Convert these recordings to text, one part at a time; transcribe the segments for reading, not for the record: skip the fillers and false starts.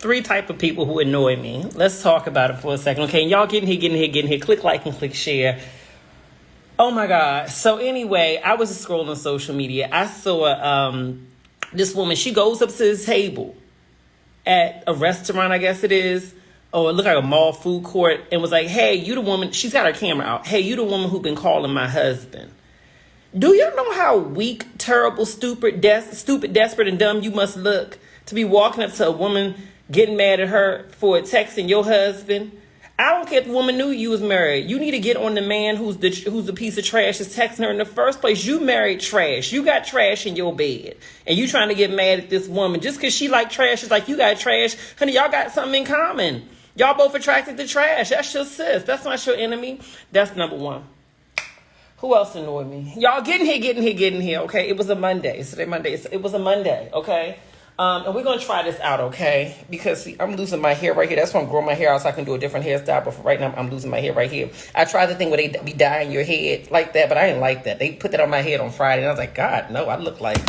three type of people who annoy me. Let's talk about it for a second, okay? And y'all getting here. Click like and click share. Oh my God. So anyway, I was scrolling social media. I saw this woman. She goes up to this table at a restaurant, I guess it is, or it looked like a mall food court, and was like, hey, you the woman. She's got her camera out. Hey, you the woman who been calling my husband. Do you know how weak, terrible, stupid, desperate, and dumb you must look to be walking up to a woman getting mad at her for texting your husband? I don't care if the woman knew you was married. You need to get on the man who's a piece of trash is texting her in the first place. You married trash. You got trash in your bed. And you trying to get mad at this woman just because she like trash is like you got trash. Honey, y'all got something in common. Y'all both attracted to trash. That's your sis. That's not your enemy. That's number one. Who else annoyed me? Y'all getting here, okay? It was a Monday. It was a Monday, okay? And we're going to try this out, okay? Because, see, I'm losing my hair right here. That's why I'm growing my hair out so I can do a different hairstyle. But for right now, I'm losing my hair right here. I tried the thing where they be dyeing your head like that, but I didn't like that. They put that on my head on Friday, and I was like, God, no, I look like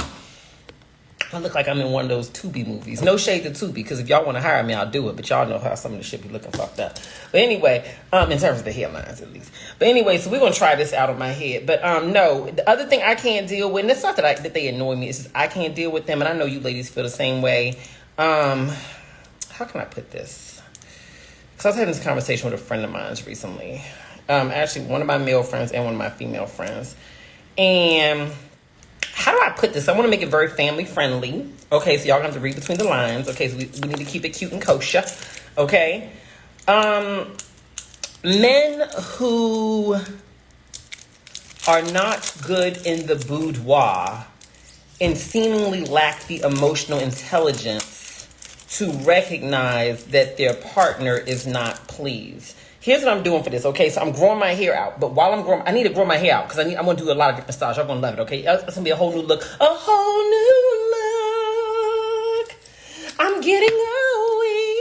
I'm in one of those Tubi movies. No shade to Tubi, because if y'all want to hire me, I'll do it. But y'all know how some of the shit be looking fucked up. But anyway, in terms of the hairlines at least. But anyway, so we're going to try this out on my head. But no, the other thing I can't deal with, and it's not that they annoy me, it's just I can't deal with them. And I know you ladies feel the same way. How can I put this? Because I was having this conversation with a friend of mine recently. Actually, one of my male friends and one of my female friends. And how do I put this? I want to make it very family friendly. Okay, so y'all gonna have to read between the lines. Okay, so we need to keep it cute and kosher. Okay. Men who are not good in the boudoir and seemingly lack the emotional intelligence to recognize that their partner is not pleased. Here's what I'm doing for this, okay? So I'm growing my hair out, but while I'm growing, I need to grow my hair out because I'm going to do a lot of different styles. Y'all going to love it, okay? It's going to be a whole new look. A whole new look. I'm getting a weave.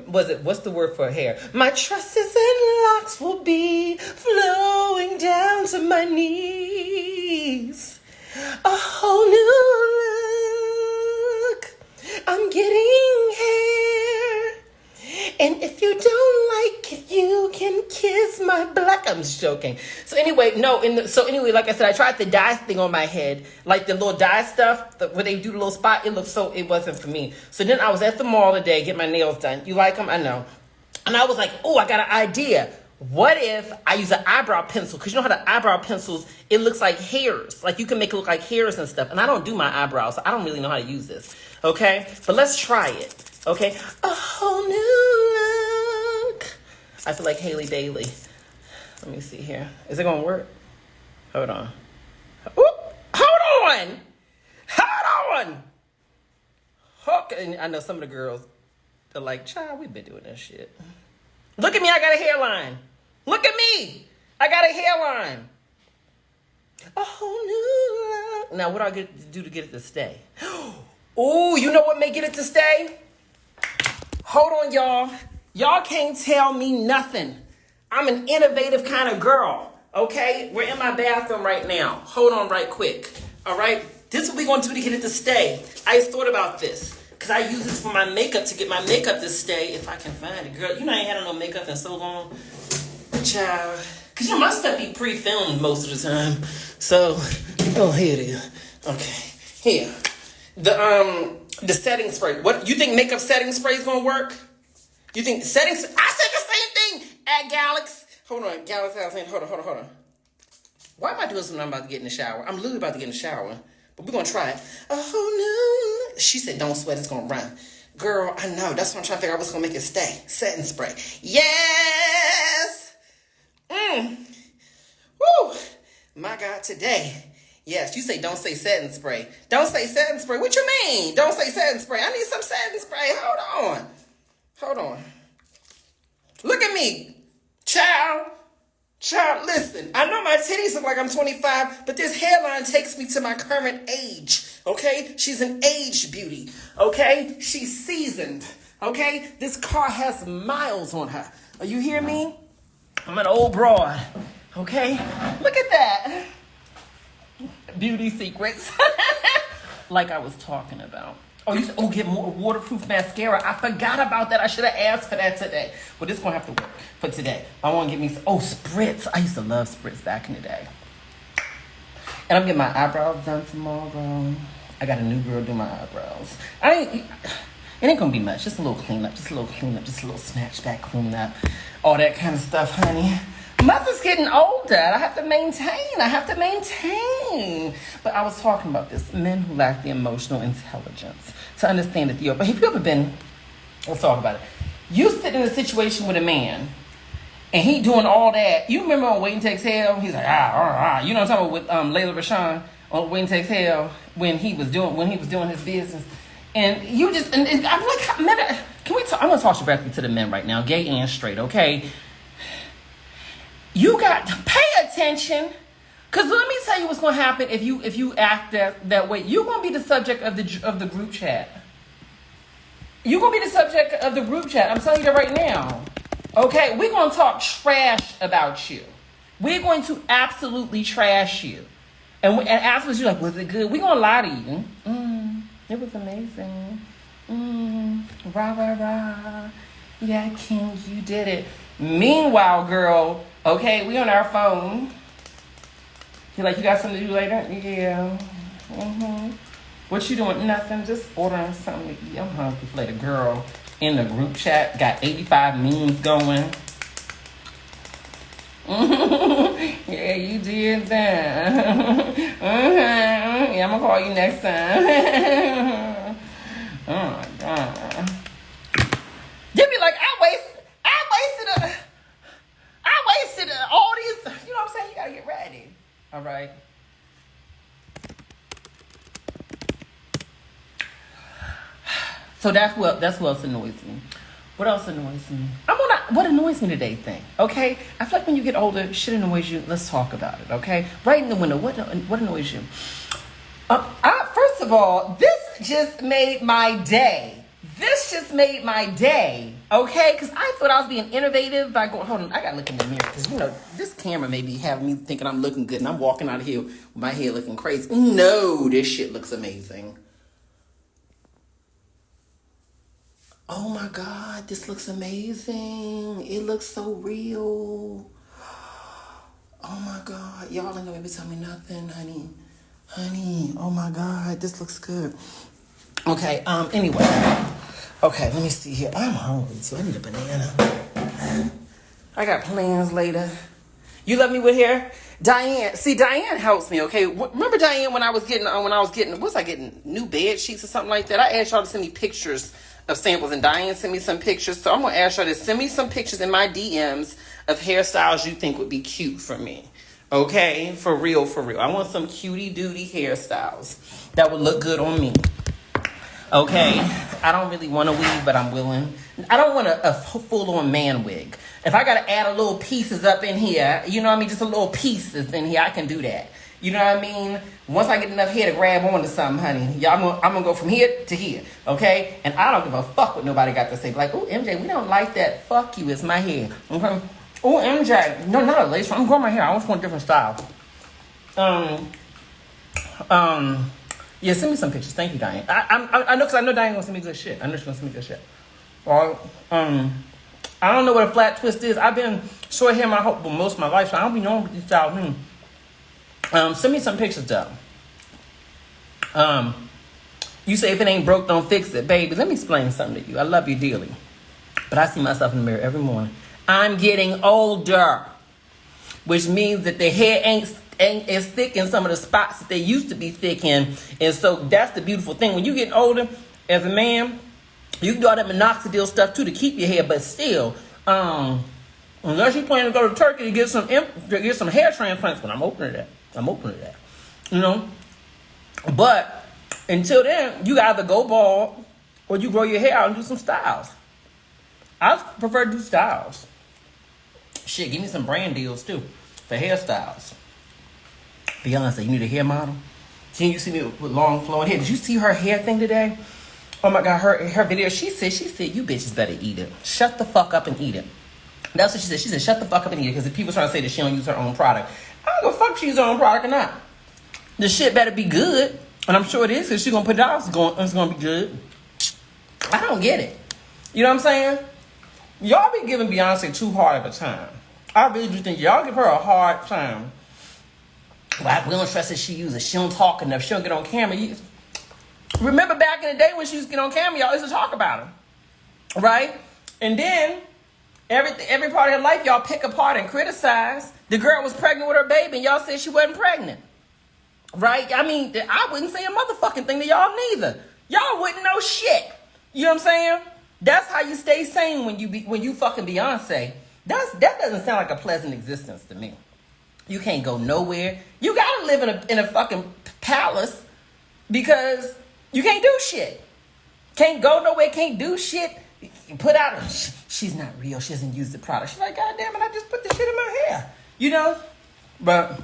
What's the word for hair? My tresses and locks will be flowing down to my knees. A whole new look. I'm getting hair. And if you don't like it, you can kiss my black. I'm just joking. So anyway, like I said, I tried the dye thing on my head, like the little dye stuff where they do the little spot. It wasn't for me. So then I was at the mall today, get my nails done. You like them? I know. And I was like, oh, I got an idea. What if I use an eyebrow pencil? Because you know how the eyebrow pencils, it looks like hairs. Like you can make it look like hairs and stuff. And I don't do my eyebrows, so I don't really know how to use this. Okay? But let's try it. Okay? A whole new look. I feel like Haley Bailey. Let me see here. Is it going to work? Hold on. Hold on. Okay. I know some of the girls are like, child, we've been doing that shit. Look at me. I got a hairline. Look at me. I got a hairline. A whole new look. Now, what do I get to do to get it to stay? Oh, you know what may get it to stay? Hold on, y'all. Y'all can't tell me nothing. I'm an innovative kind of girl, okay? We're in my bathroom right now. Hold on right quick, all right? This is what we're going to do to get it to stay. I just thought about this because I use this for my makeup to get my makeup to stay if I can find it. Girl, you know I ain't had no makeup in so long. Child. Because, you know, my stuff be pre-filmed most of the time. So, oh, here it is. Okay, here. The setting spray. What you think makeup setting spray is gonna work? You think setting? I said the same thing at Galax. Hold on, Galax. Hold on. Why am I doing something? I'm about to get in the shower. I'm literally about to get in the shower, but we're gonna try it. Oh no! She said, "Don't sweat. It's gonna run." Girl, I know. That's what I'm trying to figure out. What's gonna make it stay? Setting spray. Yes. Woo. My God, today. Yes, you say don't say setting spray. Don't say setting spray. What you mean? Don't say setting spray. I need some setting spray. Hold on. Look at me. Child, listen. I know my titties look like I'm 25, but this hairline takes me to my current age. Okay? She's an aged beauty. Okay? She's seasoned. Okay? This car has miles on her. You hear me? I'm an old broad. Okay? Look at that. Beauty secrets. Like I was talking about. Oh, you said, oh, get more waterproof mascara. I forgot about that. I should have asked for that today. But this going to have to work for today. I want to get me some, spritz. I used to love spritz back in the day. And I'm getting my eyebrows done tomorrow. I got a new girl do my eyebrows. It ain't going to be much. Just a little cleanup. Just a little snatch back, clean up. All that kind of stuff, honey. Mother's getting older. I have to maintain. But I was talking about this. Men who lack the emotional intelligence to understand that but have you ever been, let's talk about it. You sit in a situation with a man and he doing all that. You remember on Waiting to Exhale? He's like, you know what I'm talking about with Layla Rashawn on Waiting to Exhale when he was doing his business. And you just, and I'm like, men, can we talk? I'm going to talk directly to the men right now, gay and straight, okay? You got to pay attention, because let me tell you what's going to happen if you act that way. You're going to be the subject of the group chat. You're going to be the subject of the group chat. I'm telling you that right now. Okay, we're going to talk trash about you. We're going to absolutely trash you. And afterwards, you're like, was it good? We're going to lie to you. It was amazing. Rah, rah, rah. Yeah, King, you did it. Meanwhile, girl, okay, we on our phone. You're like, you got something to do later? Yeah. What you doing? Nothing. Just ordering something to eat. I'm hungry for later. Girl, in the group chat, got 85 memes going. Yeah, you did that. Yeah, I'm going to call you next time. Oh, my God. You be like, I wasted all these, you know what I'm saying? You gotta get ready. All right. So that's what else annoys me. What else annoys me? What annoys me today thing, okay? I feel like when you get older, shit annoys you. Let's talk about it, okay? Right in the window, what annoys you? First of all, this just made my day. Okay? Because I thought I was being innovative by going, hold on, I got to look in the mirror. Because, this camera may be having me thinking I'm looking good. And I'm walking out of here with my hair looking crazy. No, this shit looks amazing. Oh, my God. This looks amazing. It looks so real. Oh, my God. Y'all ain't going to be tell me nothing, honey. Honey, oh, my God. This looks good. Okay, anyway. Okay, let me see here. I'm hungry, too. I need a banana. I got plans later. You love me with hair? Diane helps me, okay? Remember Diane when I was getting, new bed sheets or something like that? I asked y'all to send me pictures of samples, and Diane sent me some pictures. So I'm going to ask y'all to send me some pictures in my DMs of hairstyles you think would be cute for me. Okay? For real. I want some cutie-duty hairstyles that would look good on me. Okay, I don't really want a wig, but I'm willing. I don't want a full-on man wig. If I got to add a little pieces up in here, you know what I mean? Just a little pieces in here, I can do that. You know what I mean? Once I get enough hair to grab onto something, honey, y'all, I'm going to go from here to here, okay? And I don't give a fuck what nobody got to say. Like, oh, MJ, we don't like that. Fuck you, it's my hair. Okay? Oh, MJ, no, not a lace front. I'm growing my hair. I just want a different style. Yeah, send me some pictures. Thank you, Diane. I know, because I know Diane gonna send me good shit. I know she's gonna send me good shit. Or, I don't know what a flat twist is. I've been short hair most of my life, so I don't be knowing what these styles mean. Send me some pictures, though. You say if it ain't broke, don't fix it. Baby, let me explain something to you. I love you dearly. But I see myself in the mirror every morning. I'm getting older, which means that the hair ain't as thick in some of the spots that they used to be thick in. And so that's the beautiful thing. When you get older, as a man, you can do all that minoxidil stuff too to keep your hair, but still, unless you plan to go to Turkey to get some hair transplants, but I'm open to that. You know? But until then, you either go bald or you grow your hair out and do some styles. I prefer to do styles. Shit, give me some brand deals too for hairstyles. Beyonce, you need a hair model? Can you see me with long flowing hair? Did you see her hair thing today? Oh my God, her video. She said, you bitches better eat it. Shut the fuck up and eat it. That's what she said. She said, shut the fuck up and eat it. Because if people trying to say that she don't use her own product, I don't give a fuck if she uses her own product or not. The shit better be good. And I'm sure it is, because she's going to put it out. It's going to be good. I don't get it. You know what I'm saying? Y'all be giving Beyonce too hard of a time. I really do think y'all give her a hard time. Like, we don't trust that she uses. She don't talk enough. She don't get on camera. Remember back in the day when she used to get on camera, y'all used to talk about her. Right? And then, every part of her life, y'all pick apart and criticize. The girl was pregnant with her baby, and y'all said she wasn't pregnant. Right? I mean, I wouldn't say a motherfucking thing to y'all neither. Y'all wouldn't know shit. You know what I'm saying? That's how you stay sane when you fucking Beyonce. That doesn't sound like a pleasant existence to me. You can't go nowhere. You gotta live in a fucking palace because you can't do shit. Can't go nowhere. Can't do shit. Put out. She's not real. She doesn't use the product. She's like, God damn it! I just put this shit in my hair. You know. But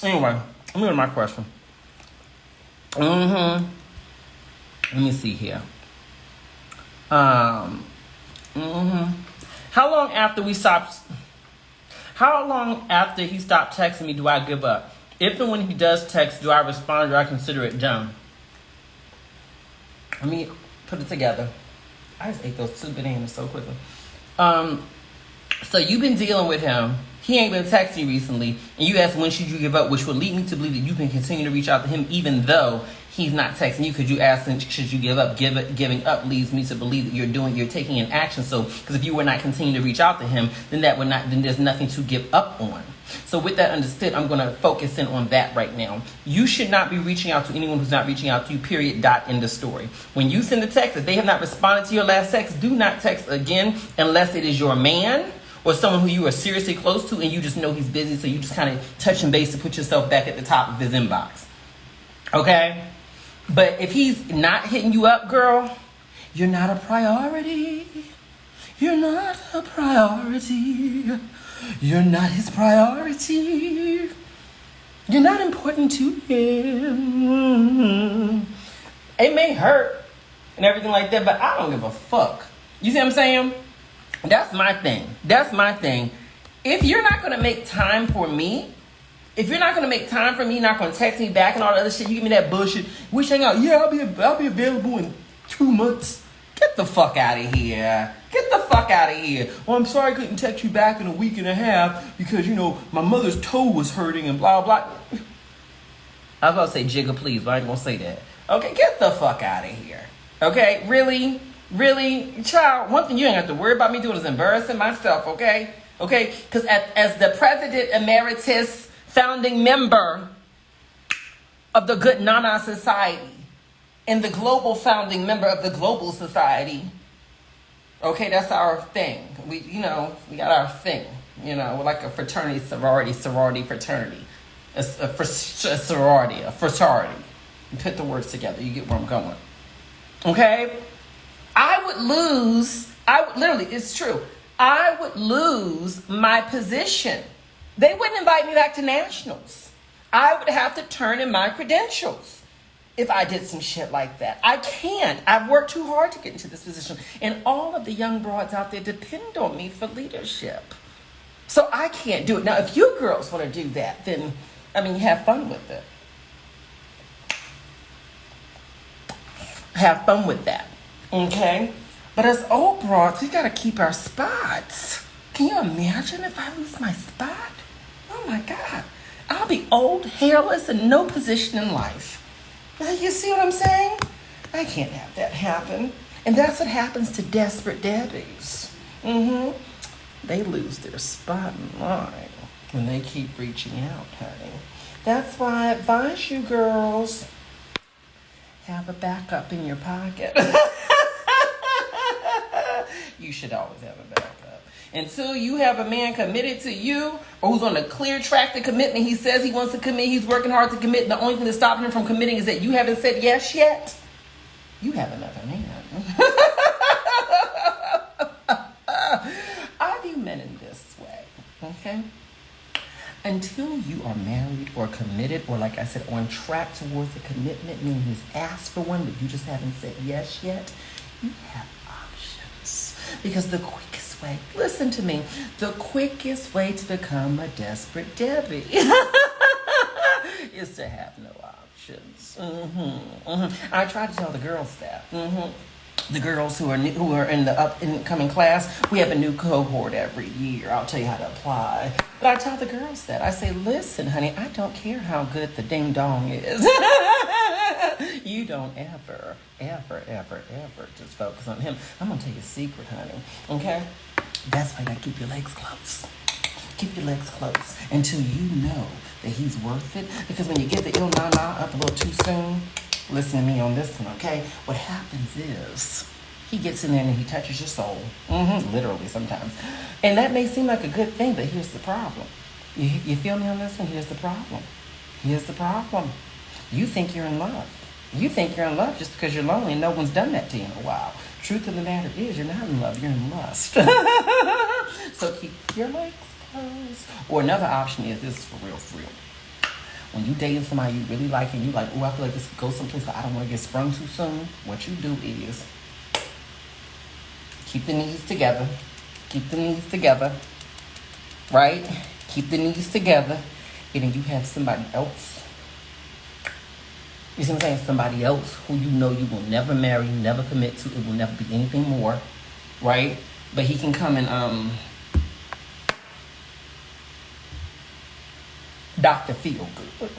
anyway, let me go to my question. Let me see here. How long after he stopped texting me do I give up? If and when he does text, do I respond or do I consider it done? Let me put it together. I just ate those 2 bananas so quickly. So you've been dealing with him. He ain't been texting you recently. And you asked when should you give up, which would lead me to believe that you can continue to reach out to him even though he's not texting you, because you asked him, should you give up? Giving up leads me to believe that you're taking an action. So, because if you were not continuing to reach out to him, then there's nothing to give up on. So with that understood, I'm going to focus in on that right now. You should not be reaching out to anyone who's not reaching out to you, period, dot, end of story. When you send a text, if they have not responded to your last text, do not text again unless it is your man or someone who you are seriously close to and you just know he's busy, so you just kind of touch and base to put yourself back at the top of his inbox. Okay? But if he's not hitting you up, girl, you're not a priority. You're not a priority. You're not his priority. You're not important to him. It may hurt and everything like that, but I don't give a fuck. You see what I'm saying? That's my thing. If you're not going to make time for me, not going to text me back and all the other shit, you give me that bullshit. We hang out. Yeah, I'll be available in 2 months. Get the fuck out of here. Well, I'm sorry I couldn't text you back in a week and a half because, my mother's toe was hurting and blah, blah. I was about to say jigger please, but I ain't going to say that. Okay, get the fuck out of here. Okay, really? Child, one thing you ain't have to worry about me doing is embarrassing myself, okay? Okay, because as the president emeritus, founding member of the Good Nana Society and the global founding member of the Global Society. Okay, that's our thing. We got our thing. We're like a fraternity, sorority, fraternity. A sorority, a fraternity. You put the words together, you get where I'm going. Okay? It's true. I would lose my position. They wouldn't invite me back to nationals. I would have to turn in my credentials if I did some shit like that. I can't. I've worked too hard to get into this position. And all of the young broads out there depend on me for leadership. So I can't do it. Now, if you girls want to do that, then, have fun with it. Have fun with that. Okay? But as old broads, we got to keep our spots. Can you imagine if I lose my spot? Oh my God. I'll be old, hairless, and no position in life. Now, you see what I'm saying? I can't have that happen. And that's what happens to desperate Debbies. They lose their spot in line when they keep reaching out, honey. That's why I advise you girls, have a backup in your pocket. You should always have a backup. Until you have a man committed to you or who's on a clear track to commitment, he says he wants to commit, he's working hard to commit, and the only thing that's stopping him from committing is that you haven't said yes yet, you have another man. I view men in this way, okay? Until you are married or committed or, like I said, on track towards a commitment, meaning he's asked for one but you just haven't said yes yet, you have options. Because the quickest way, listen to me, the quickest way to become a desperate Debbie is to have no options. options. I try to tell the girls that. The girls who are in the up and coming class, we have a new cohort every year. I'll tell you how to apply. But I tell the girls that. I say, listen, honey, I don't care how good the ding dong is. You don't ever just focus on him. I'm gonna tell you a secret, honey. Okay? That's why you gotta keep your legs close. Keep your legs close until you know that he's worth it. Because when you get the ill na-na up a little too soon, listen to me on this one, okay? What happens is he gets in there and he touches your soul. Literally sometimes. And that may seem like a good thing, but here's the problem. You feel me on this one? Here's the problem. Here's the problem. You think you're in love. You think you're in love just because you're lonely and no one's done that to you in a while. Truth of the matter is you're not in love, you're in lust. So keep your legs closed. Or another option is, this is for real. When you dating somebody you really like and you like, oh, I feel like this could go someplace, but I don't want to get sprung too soon. What you do is keep the knees together. Keep the knees together. Right? Keep the knees together. And then you have somebody else. You see what I'm saying? Somebody else who you know you will never marry, never commit to. It will never be anything more. Right? But he can come and Dr. Feel Good.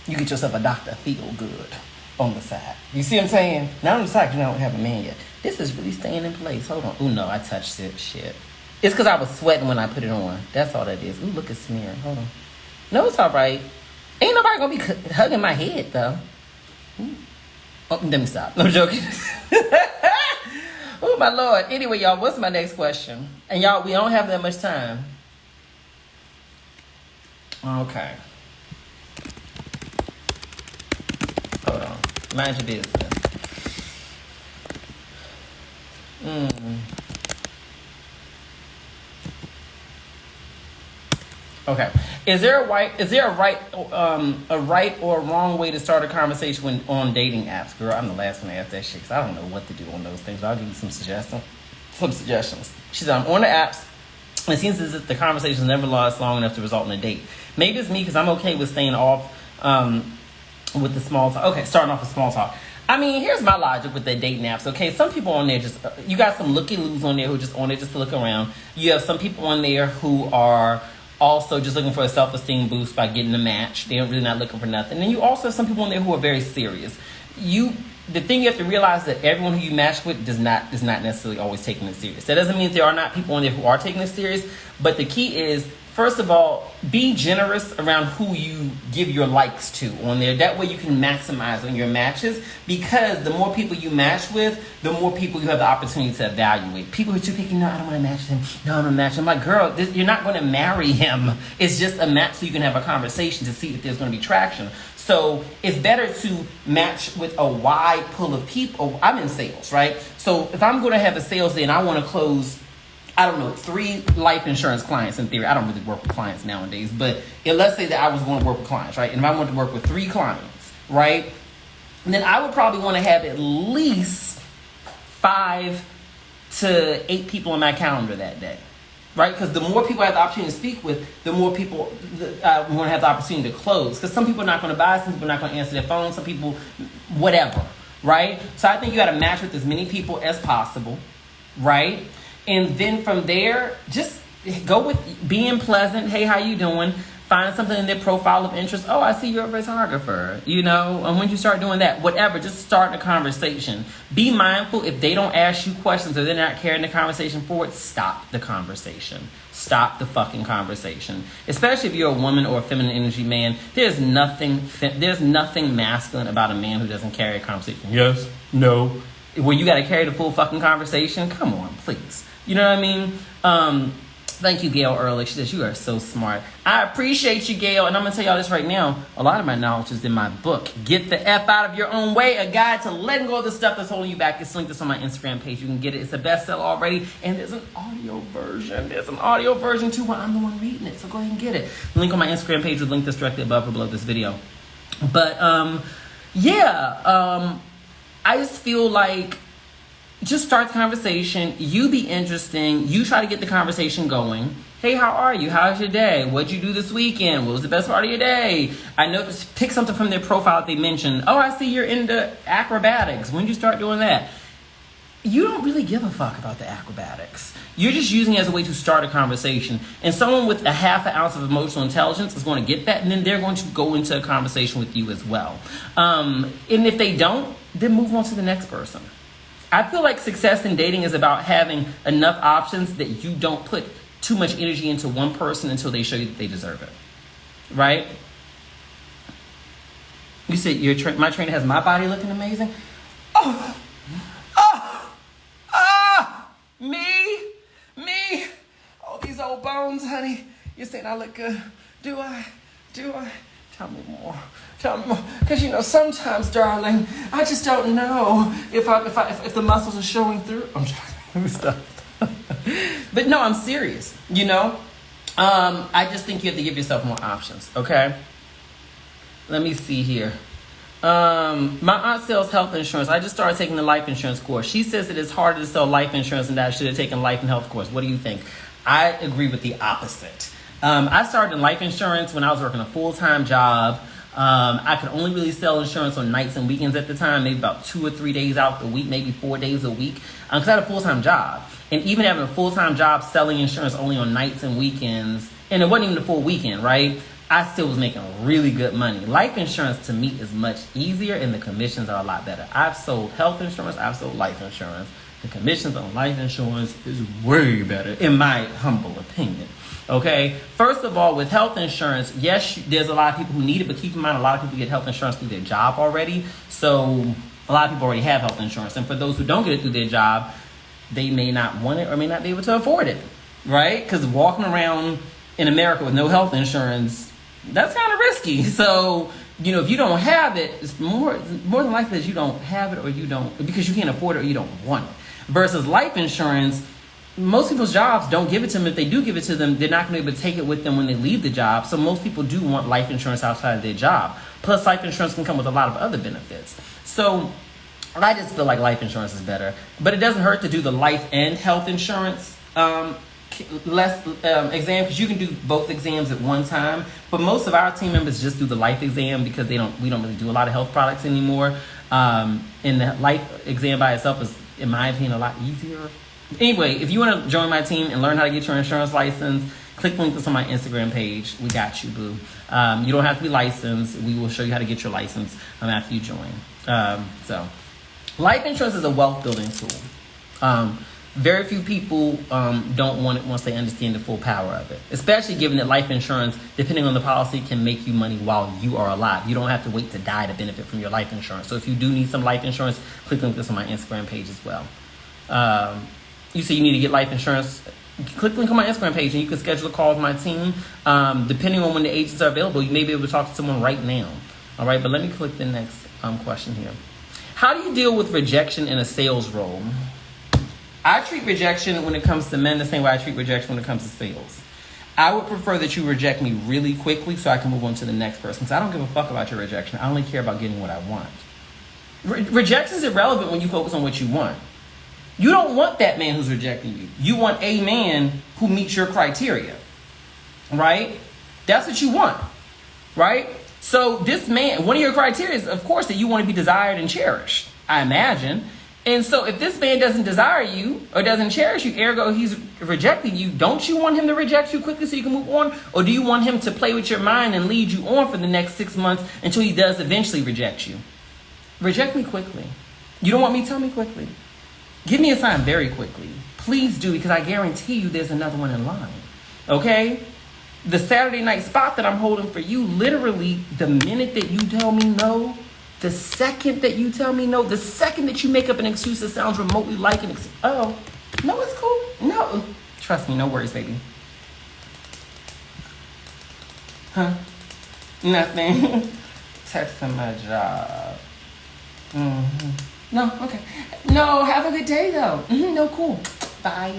You get yourself a Dr. Feel Good on the side. You see what I'm saying? Not on the side, you don't have a man yet. This is really staying in place. Hold on. Ooh, no, I touched it. Shit. It's because I was sweating when I put it on. That's all that is. Ooh, look, it's smearing. Hold on. No, it's all right. Ain't nobody going to be hugging my head, though. Ooh. Oh, let me stop. No, I'm joking. Oh, my Lord. Anyway, y'all, what's my next question? And y'all, we don't have that much time. Okay. Hold on. Mind your business. Okay. Is there a right or a wrong way to start a conversation on dating apps? Girl, I'm the last one to ask that shit because I don't know what to do on those things. But I'll give you some suggestions. She said, I'm on the apps. It seems as if the conversation never lasts long enough to result in a date. Maybe it's me because I'm okay with staying off with the small talk. Okay, starting off with small talk. I mean, here's my logic with the dating apps. Okay, some people on there just, you got some looky-loos on there who just on it just to look around. You have some people on there who are also just looking for a self-esteem boost by getting a match. They're really not looking for nothing. And you also have some people on there who are very serious. The thing you have to realize that everyone who you match with is not necessarily always taking it serious. That doesn't mean there are not people on there who are taking it serious, but the key is, first of all, be generous around who you give your likes to on there. That way you can maximize on your matches, because the more people you match with, the more people you have the opportunity to evaluate. People who are too picky, no, I don't want to match him. No, I don't want to match him. I'm like, girl, you're not going to marry him. It's just a match so you can have a conversation to see if there's going to be traction. So it's better to match with a wide pool of people. I'm in sales, right? So if I'm going to have a sales day and I want to close, I don't know, 3 life insurance clients in theory. I don't really work with clients nowadays, but let's say that I was going to work with clients, right? And if I wanted to work with 3 clients, right? Then I would probably want to have at least 5 to 8 people on my calendar that day, right? Because the more people I have the opportunity to speak with, the more people I want to have the opportunity to close. Because some people are not going to buy, some people are not going to answer their phone, some people, whatever, right? So I think you got to match with as many people as possible, right? And then from there, just go with being pleasant. Hey, how you doing? Find something in their profile of interest. Oh, I see you're a photographer. You know, and when you start doing that, whatever, just start a conversation. Be mindful if they don't ask you questions or they're not carrying the conversation forward, stop the conversation. Stop the fucking conversation. Especially if you're a woman or a feminine energy man. There's nothing masculine about a man who doesn't carry a conversation. Yes, no. Well, you got to carry the full fucking conversation? Come on, please. You know what I mean? Thank you, Gail Early. She says, you are so smart. I appreciate you, Gail. And I'm going to tell y'all this right now. A lot of my knowledge is in my book, Get the F Out of Your Own Way, a guide to letting go of the stuff that's holding you back. It's linked this on my Instagram page. You can get it. It's a bestseller already. And there's an audio version. There's an audio version, too, where I'm the one reading it. So go ahead and get it. The link on my Instagram page will link this directly above or below this video. But, I just feel like just start the conversation. You be interesting. You try to get the conversation going, Hey, how are you? How's your day? What'd you do this weekend? What was the best part of your day? I noticed, pick something from their profile that they mentioned. Oh, I see you're into acrobatics. When did you start doing that? You don't really give a fuck about the acrobatics. You're just using it as a way to start a conversation. And someone with a half an ounce of emotional intelligence is going to get that, and then they're going to go into a conversation with you as well. And if they don't, then move on to the next person. I feel like success in dating is about having enough options that you don't put too much energy into one person until they show you that they deserve it. Right? You said my trainer has my body looking amazing? Me? Oh, these old bones, honey. You're saying I look good. Do I? Tell me more. Because, sometimes, darling, I just don't know if the muscles are showing through. I'm trying to stop. But no, I'm serious. I just think you have to give yourself more options, okay? Let me see here. My aunt sells health insurance. I just started taking the life insurance course. She says it is harder to sell life insurance and that I should have taken life and health course. What do you think? I agree with the opposite. I started in life insurance when I was working a full-time job. I could only really sell insurance on nights and weekends at the time, maybe about 2 or 3 days out the week, maybe 4 days a week, because I had a full-time job. And even having a full-time job selling insurance only on nights and weekends, and it wasn't even a full weekend, right? I still was making really good money. Life insurance to me is much easier and the commissions are a lot better. I've sold health insurance, I've sold life insurance. The commissions on life insurance is way better, in my humble opinion. Okay, first of all, with health insurance, yes, there's a lot of people who need it, but keep in mind a lot of people get health insurance through their job already. So a lot of people already have health insurance. And for those who don't get it through their job, they may not want it or may not be able to afford it, right? Because walking around in America with no health insurance, that's kind of risky. So, if you don't have it, it's more than likely that you don't have it or you don't, because you can't afford it or you don't want it. Versus life insurance, most people's jobs don't give it to them. If they do give it to them, they're not going to be able to take it with them when they leave the job. So most people do want life insurance outside of their job. Plus, life insurance can come with a lot of other benefits. So I just feel like life insurance is better. But it doesn't hurt to do the life and health insurance exam, because you can do both exams at one time. But most of our team members just do the life exam because we don't really do a lot of health products anymore. And the life exam by itself is, in my opinion, a lot easier. Anyway, if you want to join my team and learn how to get your insurance license, click the link that's on my Instagram page. We got you, boo. You don't have to be licensed. We will show you how to get your license after you join. So life insurance is a wealth building tool. Very few people don't want it once they understand the full power of it, especially given that life insurance, depending on the policy, can make you money while you are alive. You don't have to wait to die to benefit from your life insurance. So if you do need some life insurance, click the link that's on my Instagram page as well. You say you need to get life insurance, click the link on my Instagram page and you can schedule a call with my team. Depending on when the agents are available, you may be able to talk to someone right now. All right, but let me click the next question here. How do you deal with rejection in a sales role? I treat rejection when it comes to men the same way I treat rejection when it comes to sales. I would prefer that you reject me really quickly so I can move on to the next person. Because I don't give a fuck about your rejection. I only care about getting what I want. Rejection is irrelevant when you focus on what you want. You don't want that man who's rejecting you. You want a man who meets your criteria, right? That's what you want, right? So this man, one of your criteria is, of course, that you want to be desired and cherished, I imagine. And so if this man doesn't desire you or doesn't cherish you, ergo he's rejecting you, don't you want him to reject you quickly so you can move on? Or do you want him to play with your mind and lead you on for the next 6 months until he does eventually reject you? Reject me quickly. You don't want me? Tell me quickly. Give me a sign very quickly. Please do, because I guarantee you there's another one in line. Okay? The Saturday night spot that I'm holding for you, literally, the minute that you tell me no, the second that you tell me no, the second that you make up an excuse that sounds remotely like an excuse. Oh, no, it's cool. No. Trust me, no worries, baby. Huh? Nothing. Texting my job. Mm-hmm. No, okay. No, have a good day, though. Mm-hmm, no, cool. Bye.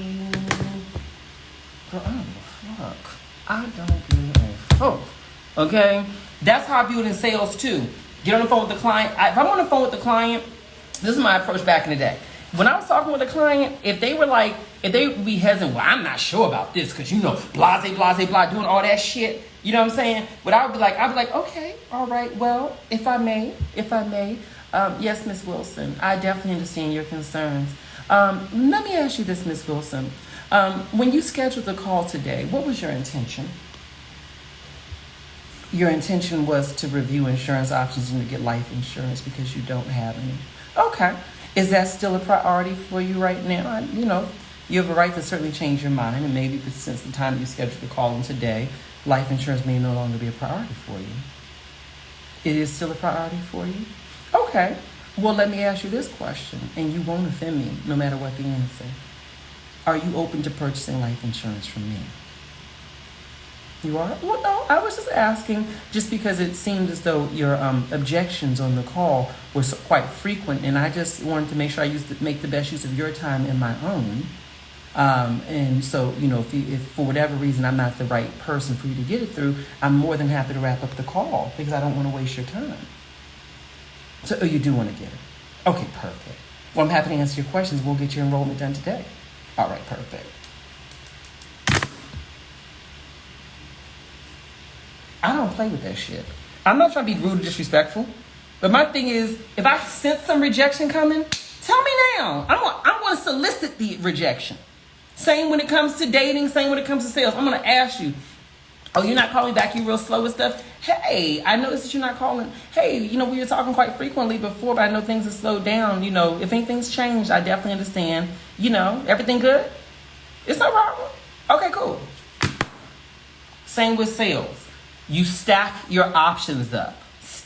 Girl, I don't give a fuck. I don't give a fuck. Okay? That's how I view it in sales, too. Get on the phone with the client. If I'm on the phone with the client, this is my approach back in the day. when I was talking with a client, if they would be hesitant, well, I'm not sure about this because, blase, blase, blah, doing all that shit. You know what I'm saying? But I'd be like, okay, all right, well, if I may, yes, Miss Wilson, I definitely understand your concerns. Let me ask you this, Miss Wilson. When you scheduled the call today, what was your intention? Your intention was to review insurance options and to get life insurance because you don't have any. Okay. Is that still a priority for you right now? You have a right to certainly change your mind, and maybe since the time you scheduled the call in today, life insurance may no longer be a priority for you. It is still a priority for you? Okay. Well, let me ask you this question, and you won't offend me no matter what the answer. Are you open to purchasing life insurance from me? You are? Well, no, I was just asking just because it seemed as though your objections on the call were quite frequent, and I just wanted to make sure I make the best use of your time and my own. And so, if for whatever reason I'm not the right person for you to get it through, I'm more than happy to wrap up the call because I don't want to waste your time. So, you do want to get it? Okay, perfect. Well, I'm happy to answer your questions. We'll get your enrollment done today. All right, perfect. I don't play with that shit. I'm not trying to be rude or disrespectful, but my thing is, if I sense some rejection coming, tell me now. I want to solicit the rejection. Same when it comes to dating, same when it comes to sales. I'm going to ask you, oh, you're not calling back, you real slow with stuff? Hey, I noticed that you're not calling. Hey, we were talking quite frequently before, but I know things have slowed down. If anything's changed, I definitely understand. Everything good? It's no problem. Okay, cool. Same with sales. You stack your options up.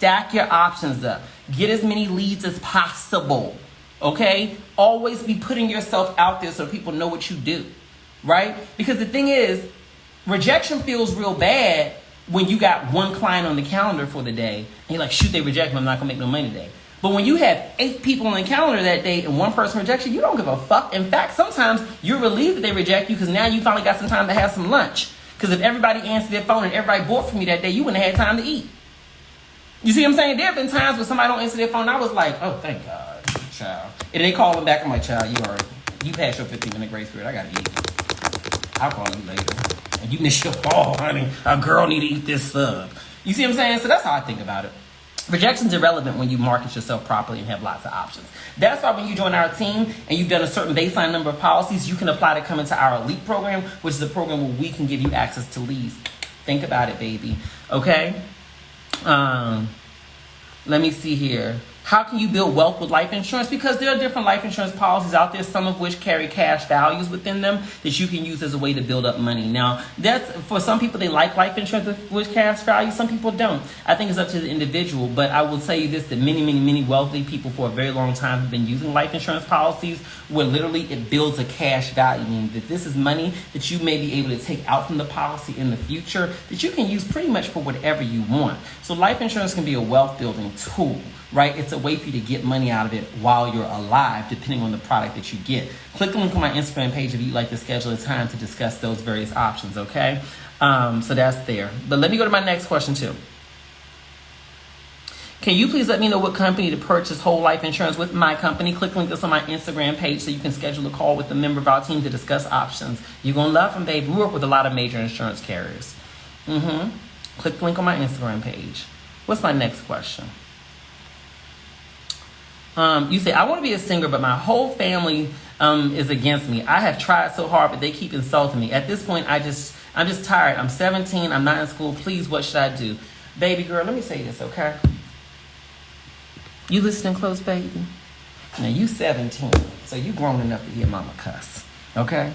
Get as many leads as possible. Okay? Always be putting yourself out there so people know what you do. Right? Because the thing is, rejection feels real bad when you got one client on the calendar for the day. And you're like, shoot, they reject me. I'm not going to make no money today. But when you have 8 people on the calendar that day and one person rejects you, you don't give a fuck. In fact, sometimes you're relieved that they reject you because now you finally got some time to have some lunch. Because if everybody answered their phone and everybody bought from me that day, you wouldn't have had time to eat. You see what I'm saying? There have been times when somebody don't answer their phone, I was like, oh, thank God, child. And they call them back, I'm like, child, you passed your 15-minute grace period. I got to eat. I'll call you later. And you missed your ball, honey. A girl need to eat this sub. You see what I'm saying? So that's how I think about it. Rejection's irrelevant when you market yourself properly and have lots of options. That's why when you join our team and you've done a certain baseline number of policies, you can apply to come into our elite program, which is a program where we can give you access to leads. Think about it, baby. Okay? Let me see here. How can you build wealth with life insurance? Because there are different life insurance policies out there, some of which carry cash values within them that you can use as a way to build up money. Now, that's for some people, they like life insurance with cash value. Some people don't. I think it's up to the individual. But I will tell you this, that many wealthy people for a very long time have been using life insurance policies where literally it builds a cash value, meaning that this is money that you may be able to take out from the policy in the future that you can use pretty much for whatever you want. So life insurance can be a wealth building tool. Right? It's a way for you to get money out of it while you're alive, depending on the product that you get. Click the link on my Instagram page if you'd like to schedule a time to discuss those various options, okay? So that's there. But let me go to my next question, too. Can you please let me know what company to purchase whole life insurance with? My company. Click the link that's on my Instagram page so you can schedule a call with a member of our team to discuss options. You're going to love them, babe. We work with a lot of major insurance carriers. Click the link on my Instagram page. What's my next question? You say, I want to be a singer, but my whole family is against me. I have tried so hard, but they keep insulting me. At this point, I'm just tired. I'm 17. I'm not in school. Please, what should I do? Baby girl, let me say this, okay? You listening close, baby? Now, you 17, so you grown enough to hear mama cuss, okay?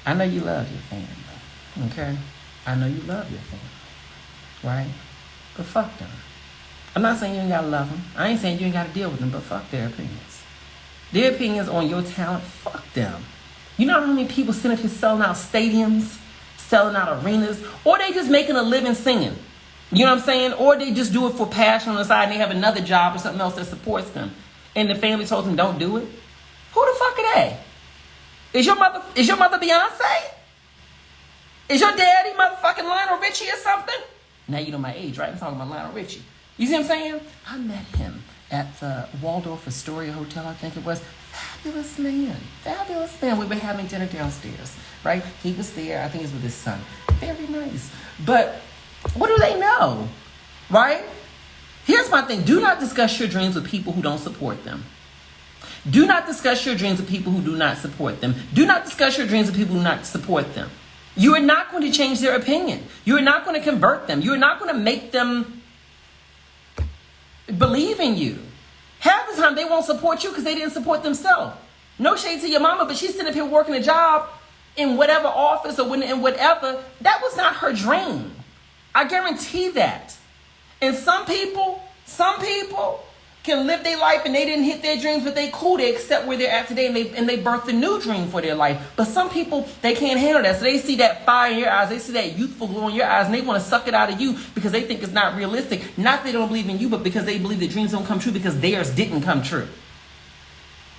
I know you love your family, okay? I know you love your family, right? But fuck them. I'm not saying you ain't gotta love them. I ain't saying you ain't gotta deal with them, but fuck their opinions. Their opinions on your talent, fuck them. You know how many people sitting up here selling out stadiums, selling out arenas, or they just making a living singing? You know what I'm saying? Or they just do it for passion on the side and they have another job or something else that supports them. And the family told them don't do it. Who the fuck are they? Is your mother Beyonce? Is your daddy motherfucking Lionel Richie or something? Now you know my age, right? I'm talking about Lionel Richie. You see what I'm saying? I met him at the Waldorf Astoria Hotel, I think it was. Fabulous man. Fabulous man. We were having dinner downstairs, right? He was there. I think he was with his son. Very nice. But what do they know, right? Here's my thing. Do not discuss your dreams with people who don't support them. Do not discuss your dreams with people who do not support them. Do not discuss your dreams with people who do not support them. You are not going to change their opinion. You are not going to convert them. You are not going to make them believe in you. Half the time they won't support you because they didn't support themselves. No shade to your mama, but she's sitting up here working a job in whatever office or in whatever. That was not her dream. I guarantee that. And some people can live their life and they didn't hit their dreams, but they cool. They accept where they're at today and they birthed a new dream for their life. But some people, they can't handle that. So they see that fire in your eyes. They see that youthful glow in your eyes and they want to suck it out of you because they think it's not realistic. Not that they don't believe in you, but because they believe that dreams don't come true because theirs didn't come true.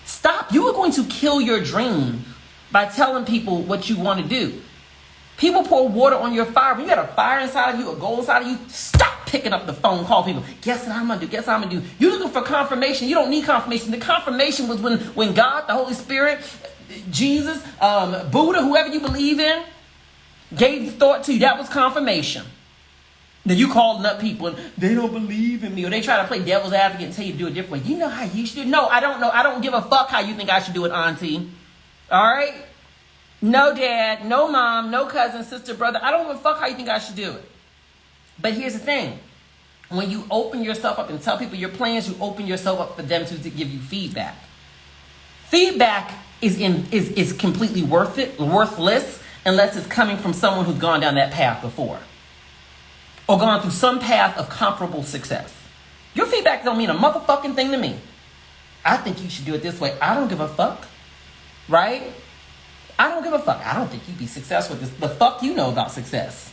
Stop. You are going to kill your dream by telling people what you want to do. People pour water on your fire. When you got a fire inside of you, a goal inside of you, stop picking up the phone, call people. Guess what I'm going to do? Guess what I'm going to do? You're looking for confirmation. You don't need confirmation. The confirmation was when God, the Holy Spirit, Jesus, Buddha, whoever you believe in, gave the thought to you. That was confirmation. Then you calling up people and they don't believe in me, or they try to play devil's advocate and tell you to do it different way. You know how you should do it. No, I don't know. I don't give a fuck how you think I should do it, auntie. All right? No dad, no mom, no cousin, sister, brother. I don't give a fuck how you think I should do it. But here's the thing. When you open yourself up and tell people your plans, you open yourself up for them to give you feedback. Feedback is completely worthless unless it's coming from someone who's gone down that path before. Or gone through some path of comparable success. Your feedback don't mean a motherfucking thing to me. I think you should do it this way. I don't give a fuck. Right? I don't give a fuck. I don't think you'd be successful with this. The fuck you know about success?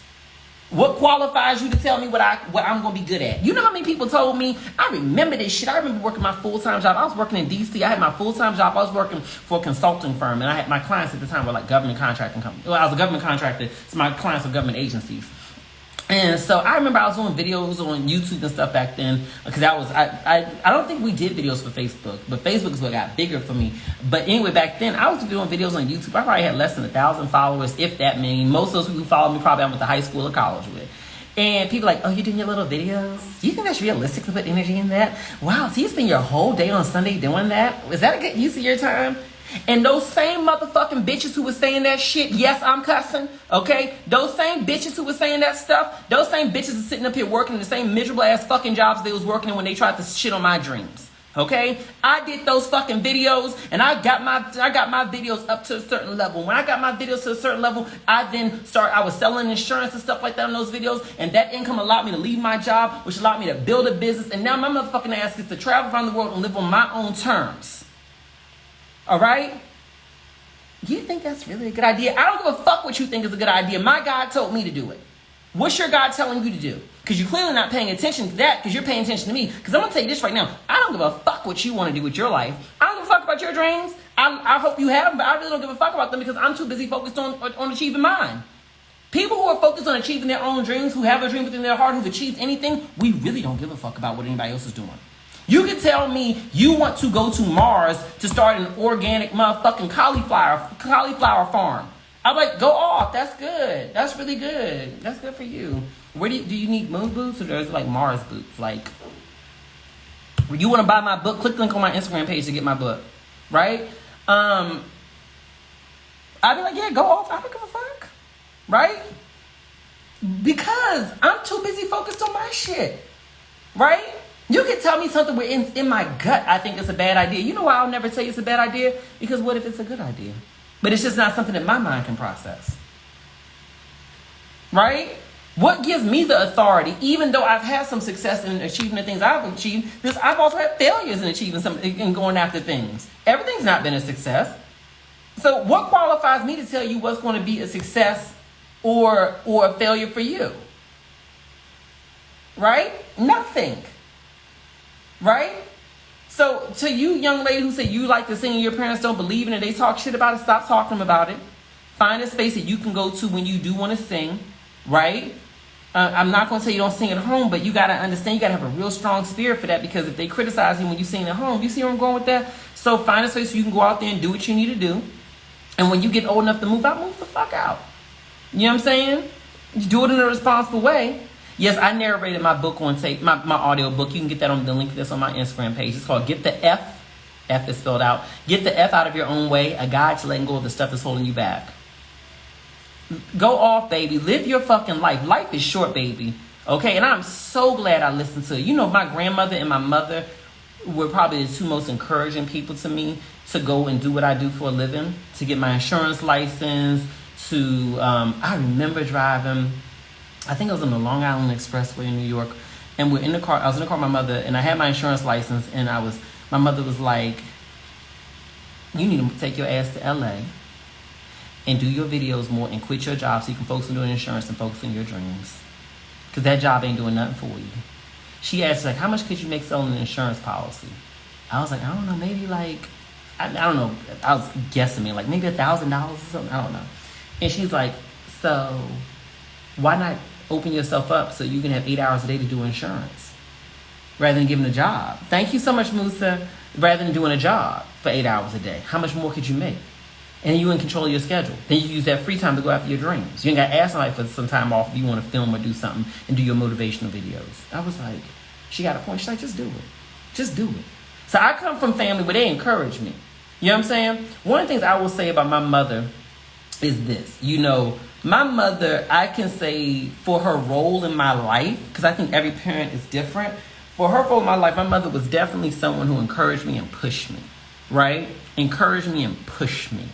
What qualifies you to tell me what I'm going to be good at? You know how many people told me? I remember this shit. I remember working my full-time job. I was working in D.C. I had my full-time job. I was working for a consulting firm. And I had my clients at the time were like government contracting companies. Well, I was a government contractor. So my clients were government agencies. And so I remember I was doing videos on YouTube and stuff back then because I don't think we did videos for Facebook, but Facebook is what got bigger for me. But anyway, back then I was doing videos on YouTube. I probably had less than 1,000 followers, if that many. Most of those people who followed me probably I went to high school or college with. And people like, oh, you're doing your little videos? Do you think that's realistic to put energy in that? Wow, so you spend your whole day on Sunday doing that? Is that a good use of your time? And those same motherfucking bitches who was saying that shit, yes, I'm cussing, okay? Those same bitches who was saying that stuff, those same bitches are sitting up here working in the same miserable ass fucking jobs they was working in when they tried to shit on my dreams, okay? I did those fucking videos, and I got my videos up to a certain level. When I got my videos to a certain level, I was selling insurance and stuff like that on those videos, and that income allowed me to leave my job, which allowed me to build a business, and now my motherfucking ass gets to travel around the world and live on my own terms. All right? Do you think that's really a good idea? I don't give a fuck what you think is a good idea. My God told me to do it. What's your God telling you to do? Because you're clearly not paying attention to that because you're paying attention to me. Because I'm going to tell you this right now. I don't give a fuck what you want to do with your life. I don't give a fuck about your dreams. I hope you have them, but I really don't give a fuck about them because I'm too busy focused on achieving mine. People who are focused on achieving their own dreams, who have a dream within their heart, who've achieved anything, we really don't give a fuck about what anybody else is doing. You can tell me you want to go to Mars to start an organic motherfucking cauliflower farm. I'm like, go off. That's good. That's really good. That's good for you. Where do you need moon boots or there's like Mars boots? Like, when you want to buy my book, click the link on my Instagram page to get my book. Right? I'd be like, yeah, go off. I don't give a fuck. Right? Because I'm too busy focused on my shit. Right? You can tell me something where in my gut I think it's a bad idea. You know why I'll never tell you it's a bad idea? Because what if it's a good idea? But it's just not something that my mind can process. Right? What gives me the authority, even though I've had some success in achieving the things I've achieved, because I've also had failures in achieving something and going after things. Everything's not been a success. So what qualifies me to tell you what's going to be a success or a failure for you? Right? Nothing. Right? So to you young lady who say you like to sing and your parents don't believe in it, they talk shit about it, stop talking about it. Find a space that you can go to when you do want to sing. Right? I'm not going to say you don't sing at home, but you got to understand, you got to have a real strong spirit for that, because if they criticize you when you sing at home, you see where I'm going with that? So find a space so you can go out there and do what you need to do. And when you get old enough to move out, move the fuck out. You know what I'm saying? You do it in a responsible way. Yes, I narrated my book on tape, my audio book. You can get that on the link that's on my Instagram page. It's called Get the F is spelled out. Get the F out of your own way, a guide to letting go of the stuff that's holding you back. Go off, baby. Live your fucking life. Life is short, baby. Okay? And I'm so glad I listened to, my grandmother and my mother were probably the two most encouraging people to me to go and do what I do for a living, to get my insurance license, I remember driving, I think it was on the Long Island Expressway in New York, and we're in the car. I was in the car with my mother, and I had my insurance license, and my mother was like, you need to take your ass to LA and do your videos more and quit your job so you can focus on doing insurance and focus on your dreams. Because that job ain't doing nothing for you. She asked, like, how much could you make selling an insurance policy? I was like, I don't know, maybe like, I don't know. I was guessing, like maybe $1,000 or something. I don't know. And she's like, so why not open yourself up so you can have 8 hours a day to do insurance rather than giving a job? Thank you so much, Musa. Rather than doing a job for 8 hours a day, how much more could you make? And you in control of your schedule. Then you use that free time to go after your dreams. You ain't got to ask somebody for some time off if you want to film or do something and do your motivational videos. I was like, she got a point. She's like, just do it. Just do it. So I come from family where they encourage me. You know what I'm saying? One of the things I will say about my mother is this. My mother, I can say for her role in my life, because I think every parent is different. For her role in my life, my mother was definitely someone who encouraged me and pushed me, right? Encouraged me and pushed me.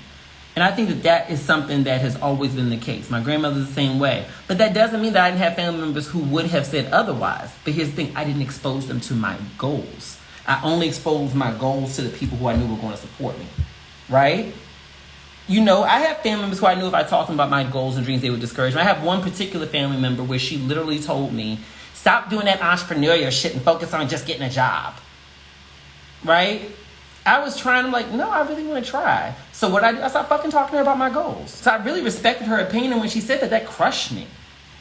And I think that is something that has always been the case. My grandmother's the same way. But that doesn't mean that I didn't have family members who would have said otherwise. But here's the thing, I didn't expose them to my goals. I only exposed my goals to the people who I knew were going to support me, right? I have family members who I knew if I talked to them about my goals and dreams, they would discourage me. I have one particular family member where she literally told me, stop doing that entrepreneurial shit and focus on just getting a job, right? I was trying, I'm like, no, I really want to try. So what I did, I stopped fucking talking to her about my goals. So I really respected her opinion, and when she said that crushed me.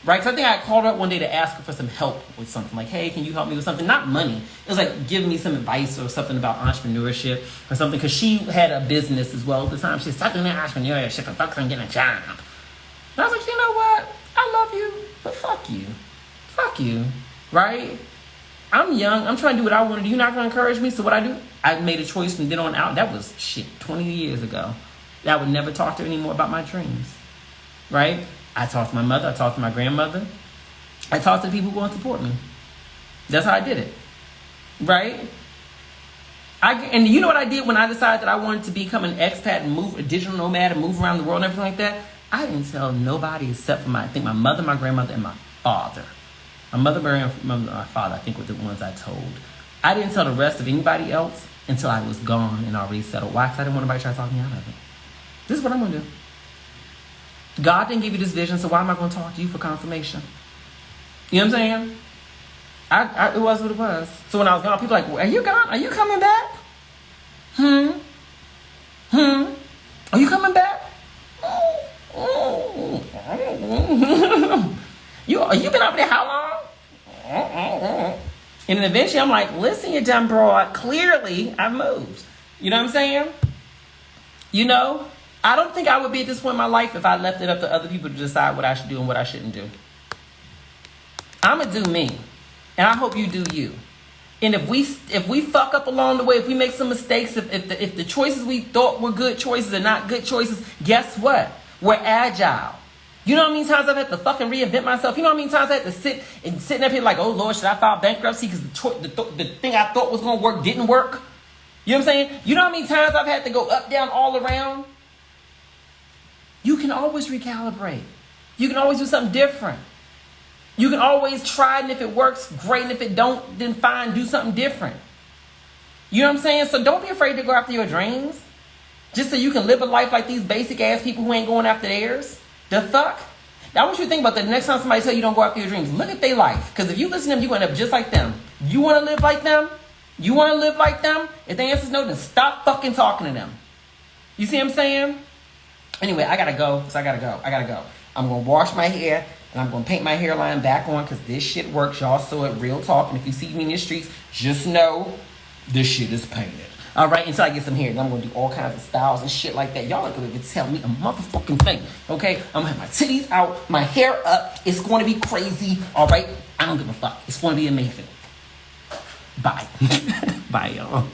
Right? Because I think I called her up one day to ask her for some help with something. Like, hey, can you help me with something? Not money. It was like giving me some advice or something about entrepreneurship or something. Because she had a business as well at the time. She said, stop doing that entrepreneurship and focus on getting a job. And I was like, you know what? I love you, but fuck you. Fuck you. Right? I'm young. I'm trying to do what I want to do. You're not going to encourage me. So what I do, I made a choice from then on out. That was 20 years ago. That I would never talk to her anymore about my dreams. Right? I talked to my mother. I talked to my grandmother. I talked to the people who want to support me. That's how I did it. Right? And you know what I did when I decided that I wanted to become an expat and move, a digital nomad and move around the world and everything like that? I didn't tell nobody except for my mother, my grandmother, and my father. My mother, my father, I think, were the ones I told. I didn't tell the rest of anybody else until I was gone and already settled. Why? Because I didn't want anybody to try to talk me out of it. This is what I'm going to do. God didn't give you this vision, so why am I going to talk to you for confirmation? You know what I'm saying? It was what it was. So when I was gone, people were like, are you gone? Are you coming back? Are you coming back? You been over there how long? And then eventually I'm like, listen, you dumb broad. Clearly, I've moved. You know what I'm saying? I don't think I would be at this point in my life if I left it up to other people to decide what I should do and what I shouldn't do. I'm going to do me. And I hope you do you. And if we fuck up along the way, if we make some mistakes, if the choices we thought were good choices are not good choices, guess what? We're agile. You know how many times I've had to fucking reinvent myself? You know how many times I had to sitting up here like, oh Lord, should I file bankruptcy because the thing I thought was going to work didn't work? You know what I'm saying? You know how many times I've had to go up, down, all around? You can always recalibrate. You can always do something different. You can always try, and if it works, great. And if it don't, then fine, do something different. You know what I'm saying? So don't be afraid to go after your dreams. Just so you can live a life like these basic ass people who ain't going after theirs. The fuck? Now I want you to think about that. The next time somebody tell you don't go after your dreams, look at their life. Because if you listen to them, you end up just like them. You want to live like them? You want to live like them? If the answer is no, then stop fucking talking to them. You see what I'm saying? Anyway, I gotta go. I'm gonna wash my hair And I'm going to paint my hairline back on because this shit works. Y'all saw it, real talk. And if you see me in the streets, just know this shit is painted. All right, until I get some hair. And I'm going to do all kinds of styles and shit like that. Y'all are going to tell me a motherfucking thing, okay? I'm going to have my titties out, my hair up. It's going to be crazy, all right? I don't give a fuck. It's going to be amazing. Bye. Bye, y'all.